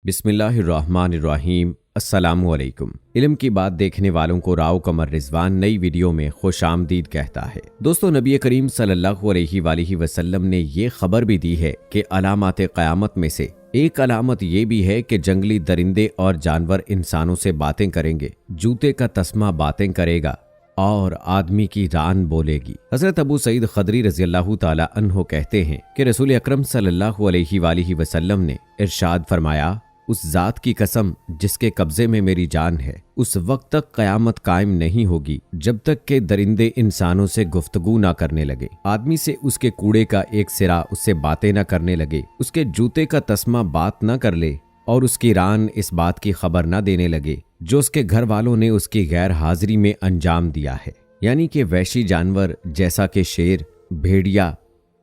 बिस्मिल्लाहिर्रहमानिर्रहीम। अस्सलामुअलैकुम। इल्म की बात देखने वालों को राव कमर रिजवान नई वीडियो में खुश आमदीद कहता है। दोस्तों, नबी करीम सल्लल्लाहु अलैहि वसल्लम ने ये खबर भी दी है कि अलामात क़यामत में से एक अलामत ये भी है कि जंगली दरिंदे और जानवर इंसानों से बातें करेंगे, जूते का तस्मा बातें करेगा और आदमी की रान बोलेगी। हजरत अबू सईद खदरी रज़ियल्लाहु ताला अन्हो कहते हैं कि रसूल अकरम सल्लल्लाहु अलैहि वसल्लम ने इरशाद फरमाया, उस जात की कसम जिसके कब्जे में मेरी जान है, उस वक्त तक कयामत कायम नहीं होगी जब तक के दरिंदे इंसानों से गुफ्तगू ना करने लगे, आदमी से उसके कूड़े का एक सिरा उससे बातें ना करने लगे, उसके जूते का तस्मा बात ना कर ले और उसकी रान इस बात की खबर ना देने लगे जो उसके घर वालों ने उसकी गैर हाजिरी में अंजाम दिया है। यानी कि वैशी जानवर जैसा कि शेर, भेड़िया,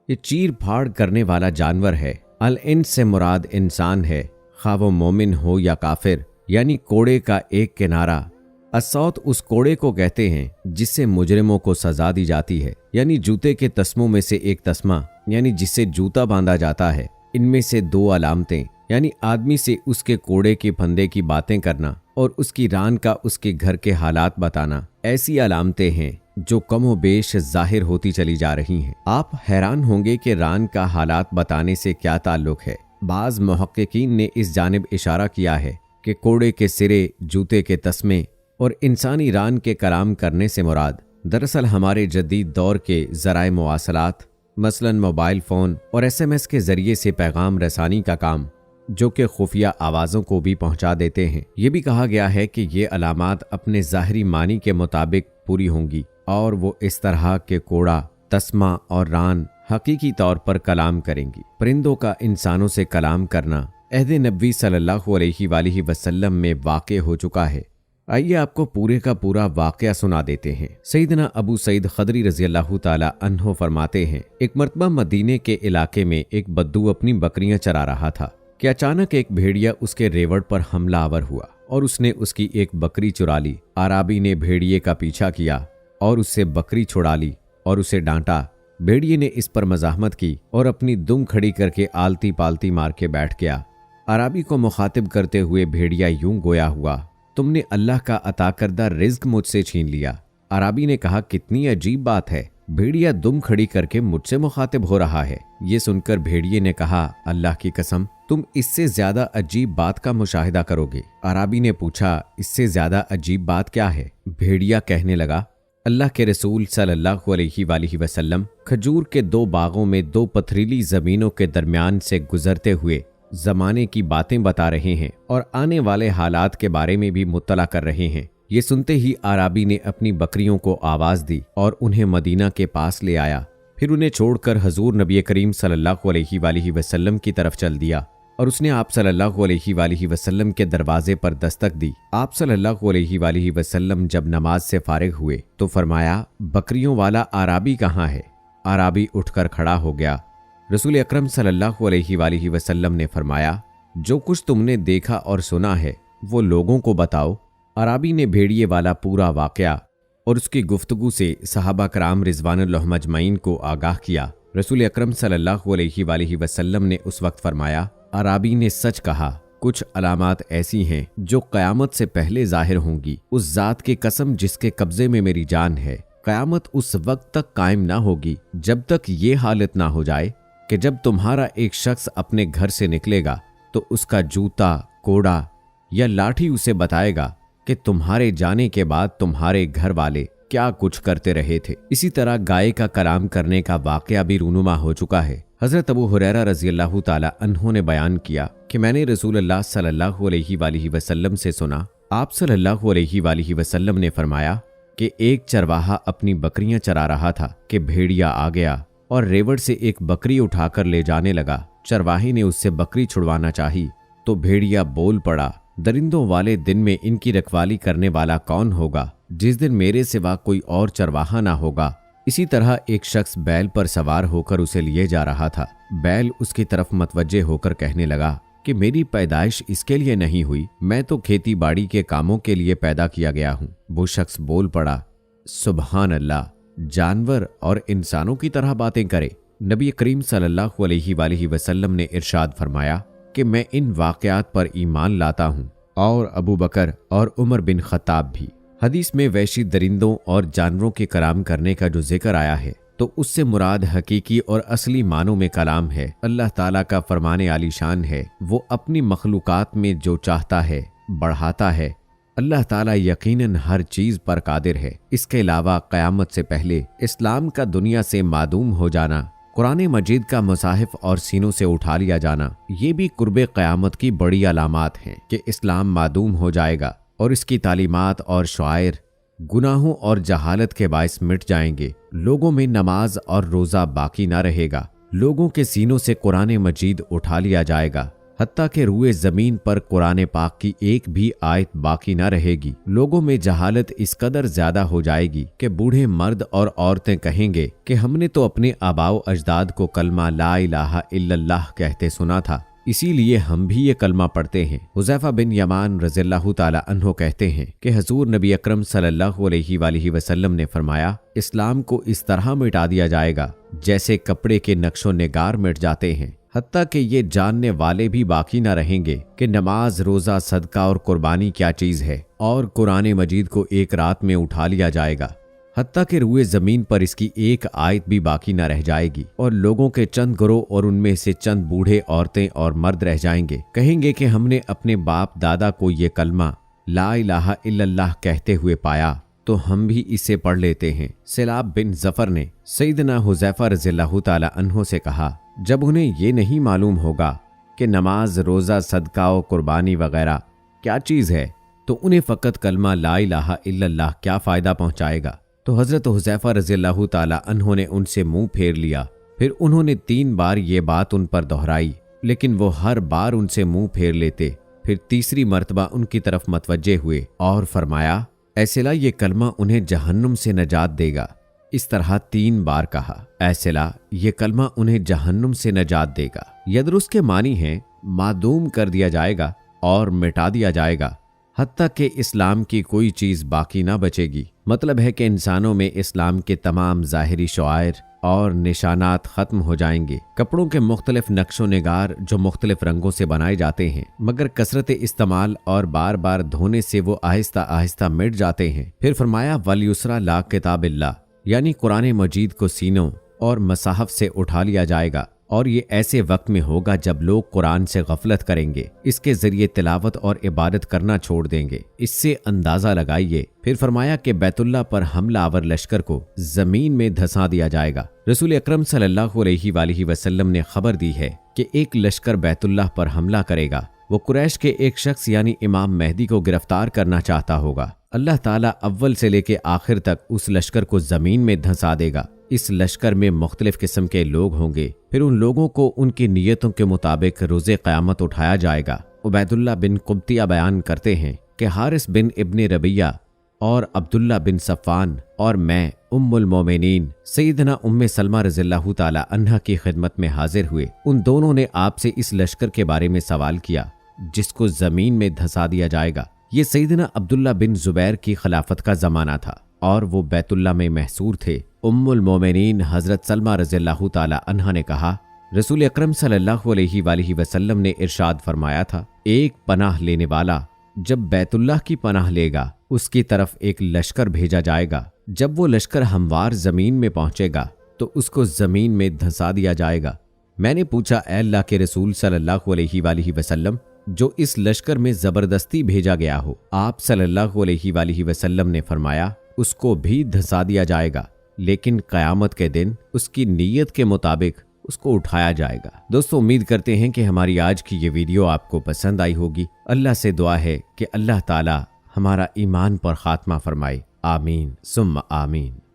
ये चीर फाड़ करने वाला जानवर है। अल इंस से मुराद इंसान है, खा वो मोमिन हो या काफिर। यानी कोड़े का एक किनारा। असौत उस कोड़े को कहते हैं जिससे मुजरिमों को सजा दी जाती है। यानी जूते के तस्मों में से एक तस्मा, यानी जिससे जूता बांधा जाता है। इनमें से दो अलामतें, यानी आदमी से उसके कोड़े के फंदे की बातें करना और उसकी रान का उसके घर के हालात बताना, ऐसी अलामतें हैं जो कमो बेश जाहिर होती चली जा रही हैं। आप हैरान होंगे कि रान का हालात बताने से क्या ताल्लुक है। बाज मुहक्किकीन ने इस जानिब इशारा किया है कि कोड़े के सिरे, जूते के तस्मे और इंसानी रान के कलाम करने से मुराद दरअसल हमारे जदीद दौर के ज़राए मुवासलात, मसलन मोबाइल फ़ोन और SMS के ज़रिए से पैगाम रसानी का काम, जो कि खुफिया आवाज़ों को भी पहुंचा देते हैं। ये भी कहा गया है कि ये अलामात अपने ज़ाहरी मानी के मुताबिक पूरी होंगी और वो इस तरह के कोड़ा, तस्मा और रान हकीकी तौर पर कलाम करेंगी। परिंदों का इंसानों से कलाम करना अहद नबी सल्लल्लाहु अलैहि वसल्लम में वाक़े हो चुका है। आइए आपको पूरे का पूरा वाक़या सुना देते हैं। सैयदना अबू सईद खदरी रज़ियल्लाहु ताला अन्हो फरमाते हैं, एक मरतबा मदीने के इलाके में एक बद्दू अपनी बकरियां चरा रहा था कि अचानक एक भेड़िया उसके रेवड़ पर हमलावर हुआ और उसने उसकी एक बकरी चुरा ली। आराबी ने भेड़िए का पीछा किया और उससे बकरी छुड़ा ली और उसे डांटा। भेड़िए ने इस पर मज़ाहमत की और अपनी दुम खड़ी करके आलती पालती मार के बैठ गया। आराबी को मुखातिब करते हुए भेड़िया यूं गोया हुआ, तुमने अल्लाह का अता करदा रिज्क मुझसे छीन लिया। आराबी ने कहा, कितनी अजीब बात है, भेड़िया दुम खड़ी करके मुझसे मुखातिब हो रहा है। ये सुनकर भेड़िए ने कहा, अल्लाह की कसम, तुम इससे ज्यादा अजीब बात का मुशाहिदा करोगे। आराबी ने पूछा, इससे ज्यादा अजीब बात क्या है? भेड़िया कहने लगा, अल्लाह के रसूल सल्लल्लाहु अलैहि वसल्लम खजूर के दो बागों में दो पथरीली जमीनों के दरमियान से गुजरते हुए जमाने की बातें बता रहे हैं और आने वाले हालात के बारे में भी मुत्तला कर रहे हैं। ये सुनते ही आराबी ने अपनी बकरियों को आवाज दी और उन्हें मदीना के पास ले आया। फिर उन्हें छोड़कर हजूर नबी करीम सल्लल्लाहु अलैहि वसल्लम की तरफ चल दिया और उसने आप सल्लल्लाहु अलैहि वसल्लम के दरवाजे पर दस्तक दी। आप सल्लल्लाहु अलैहि वसल्लम जब नमाज से फारिग हुए तो फरमाया, बकरियों वाला आराबी कहाँ है? आराबी उठकर खड़ा हो गया। रसूल अकरम सल्लल्लाहु अलैहि वसल्लम ने फरमाया, जो कुछ तुमने देखा और सुना है वो लोगों को बताओ। आराबी ने भेड़िए वाला पूरा वाकया और उसकी गुफ्तगू से सहाबा कराम रिजवानुल्लाह अजमईन को आगाह किया। रसूल अकरम सल्लल्लाहु अलैहि वसल्लम ने उस वक्त फरमाया, आराबी ने सच कहा, कुछ अलामात ऐसी हैं जो कयामत से पहले जाहिर होंगी। उस जात की कसम जिसके कब्जे में मेरी जान है, कयामत उस वक्त तक कायम ना होगी जब तक ये हालत ना हो जाए कि जब तुम्हारा एक शख्स अपने घर से निकलेगा तो उसका जूता, कोड़ा या लाठी उसे बताएगा कि तुम्हारे जाने के बाद तुम्हारे घर वाले क्या कुछ करते रहे थे। इसी तरह गाय का कलाम करने का वाकया भी रूनुमा हो चुका है। हजरत अबू हुरैरा रज़ियल्लाहु ताला अन्हो ने बयान किया कि मैंने रसूलुल्लाह सल्लल्लाहु अलैहि वसल्लम से सुना, आप सल्लल्लाहु अलैहि वसल्लम ने फरमाया कि एक चरवाहा अपनी बकरियां चरा रहा था कि भेड़िया आ गया और रेवड़ से एक बकरी उठाकर ले जाने लगा। चरवाही ने उससे बकरी छुड़वाना चाही तो भेड़िया बोल पड़ा, दरिंदों वाले दिन में इनकी रखवाली करने वाला कौन होगा, जिस दिन मेरे सिवा कोई और चरवाहा ना होगा। इसी तरह एक शख्स बैल पर सवार होकर उसे लिए जा रहा था। बैल उसकी तरफ मतवज्जे होकर कहने लगा कि मेरी पैदाइश इसके लिए नहीं हुई, मैं तो खेती बाड़ी के कामों के लिए पैदा किया गया हूँ। वो शख्स बोल पड़ा, सुबहान अल्लाह, जानवर और इंसानों की तरह बातें करे। नबी करीम सल्लल्लाहु अलैहि वसल्लम ने इरशाद फरमाया, कि मैं इन वाक़यात पर ईमान लाता हूँ, और अबू बकर और उमर बिन खत्ताब भी। हदीस में वैशी दरिंदों और जानवरों के कलाम करने का जो जिक्र आया है, तो उससे मुराद हकीकी और असली मानों में कलाम है। अल्लाह ताला का फरमाने आली शान है, वो अपनी मखलूकात में जो चाहता है बढ़ाता है। अल्लाह ताला यकीनन हर चीज पर कादिर है। इसके अलावा क़यामत से पहले इस्लाम का दुनिया से मादूम हो जाना, कुरान मजीद का मुसाहिफ और सीनों से उठा लिया जाना, ये भी कुर्बे क़यामत की बड़ी अलामात हैं कि इस्लाम मादूम हो जाएगा और इसकी तालीमात और शायर गुनाहों और जहालत के बायस मिट जाएंगे। लोगों में नमाज और रोज़ा बाकी ना रहेगा। लोगों के सीनों से कुरान मजीद उठा लिया जाएगा, हत्ता के रुए ज़मीन पर कुरान पाक की एक भी आयत बाकी ना रहेगी। लोगों में जहालत इस कदर ज्यादा हो जाएगी कि बूढ़े मर्द और औरतें कहेंगे कि हमने तो अपने आबाओ अजदाद को कलमा ला इलाहा इल्लल्लाह कहते सुना था, इसीलिए हम भी ये कलमा पढ़ते हैं। हुज़ैफा बिन यमान रज़ियल्लाहु ताला अन्हो कहते हैं कि हजूर नबी अकरम सल्लल्लाहु अलैहि वसल्लम ने फरमाया, इस्लाम को इस तरह मिटा दिया जाएगा जैसे कपड़े के नक्शो निगार मिट जाते हैं, हत्ता कि ये जानने वाले भी बाकी न रहेंगे कि नमाज, रोज़ा, सदका और कुर्बानी क्या चीज़ है। और कुरान मजीद को एक रात में उठा लिया जाएगा, हत्ता कि रुए ज़मीन पर इसकी एक आयत भी बाकी न रह जाएगी। और लोगों के चंद गिरोह और उनमें से चंद बूढ़े, औरतें और मर्द रह जाएंगे, कहेंगे कि हमने अपने बाप दादा को ये कलमा ला इलाहा इल्लल्लाह कहते हुए पाया, तो हम भी इसे पढ़ लेते हैं। सिलाब बिन जफर ने सैयदना हुज़ैफा रज़ियल्लाहु ताला अन्हो से कहा, जब उन्हें ये नहीं मालूम होगा कि नमाज, रोज़ा, सदका और कुर्बानी वगैरह क्या चीज़ है, तो उन्हें फ़कत कलमा ला इलाहा इल्लल्लाह क्या फ़ायदा पहुँचाएगा। तो हज़रत हुज़ैफा रज़ियल्लाहु ताला अन्हो ने उनसे मुंह फेर लिया। फिर उन्होंने 3 बार ये बात उन पर दोहराई, लेकिन वो हर बार उनसे मुंह फेर लेते। फिर तीसरी मर्तबा उनकी तरफ मतवज्जे हुए और फरमाया, ऐसिला ये कलमा उन्हें जहन्नुम से नजात देगा। इस तरह 3 बार कहा, ऐसिला ये कलमा उन्हें जहन्नुम से नजात देगा। यदरुस के मानी है मादूम कर दिया जाएगा और मिटा दिया जाएगा, हत्ता कि इस्लाम की कोई चीज बाकी ना बचेगी। मतलब है कि इंसानों में इस्लाम के तमाम ज़ाहिरी शआयर और निशानात खत्म हो जाएंगे। कपड़ों के मुख्तलिफ नक्शो निगार जो मुख्तलिफ रंगों से बनाए जाते हैं, मगर कसरत इस्तेमाल और बार बार धोने से वो आहिस्ता आहिस्ता मिट जाते हैं। फिर फरमाया, वल युसरा ला किताबिल्लाह, यानी कुरान मजीद को सीनों और मसाहफ से उठा लिया जाएगा। और ये ऐसे वक्त में होगा जब लोग कुरान से गफलत करेंगे, इसके जरिए तिलावत और इबादत करना छोड़ देंगे। इससे अंदाजा लगाइए। फिर फरमाया कि बैतुल्लाह पर हमला आवर लश्कर को जमीन में धंसा दिया जाएगा। रसूल अकरम सल्लल्लाहु अलैहि वसल्लम ने खबर दी है कि एक लश्कर बैतुल्लाह पर हमला करेगा। वो कुरैश के एक शख्स यानी इमाम मेहदी को गिरफ्तार करना चाहता होगा। अल्लाह ताला अव्वल से लेके आखिर तक उस लश्कर को जमीन में धंसा देगा। इस लश्कर में मुख्तलिफ किस्म के लोग होंगे। फिर उन लोगों को उनकी नीयतों के मुताबिक रोज़े क़यामत उठाया जाएगा। उबैदुल्लाह बिन कुब्तिया बयान करते हैं कि हारिस बिन इब्न रबिया और अब्दुल्ला बिन सफ़ान और मैं उम्मुल मोमिनीन सैयदना उम्मे सलमा रज़ियल्लाहु ताला अन्हा की खिदमत में हाजिर हुए। उन दोनों ने आपसे इस लश्कर के बारे में सवाल किया जिसको जमीन में धंसा दिया जाएगा। ये सैयदना अब्दुल्ला बिन जुबैर की खिलाफत का जमाना था और वो बैतुल्लाह में महसूर थे। उम्मुल मोमिनीन हजरत सलमा रज़ियल्लाहु ताला अन्हा ने कहा, रसूल अकरम सल्लल्लाहु अलैहि वसल्लम ने इरशाद फरमाया था, एक पनाह लेने वाला जब बैतुल्लाह की पनाह लेगा उसकी तरफ एक लश्कर भेजा जाएगा। जब वो लश्कर हमवार जमीन में पहुंचेगा तो उसको जमीन में धंसा दिया जाएगा। मैंने पूछा, ऐ अल्लाह के रसूल सल्लल्लाहु अलैहि वसल्लम, जो इस लश्कर में जबरदस्ती भेजा गया हो, आप सल्लल्लाहु अलैहि वसल्लम ने फरमाया, उसको भी धंसा दिया जाएगा, लेकिन क़यामत के दिन उसकी नीयत के मुताबिक उसको उठाया जाएगा। दोस्तों, उम्मीद करते हैं कि हमारी आज की ये वीडियो आपको पसंद आई होगी। अल्लाह से दुआ है कि अल्लाह ताला हमारा ईमान पर खात्मा फरमाए। आमीन सुम्मा आमीन।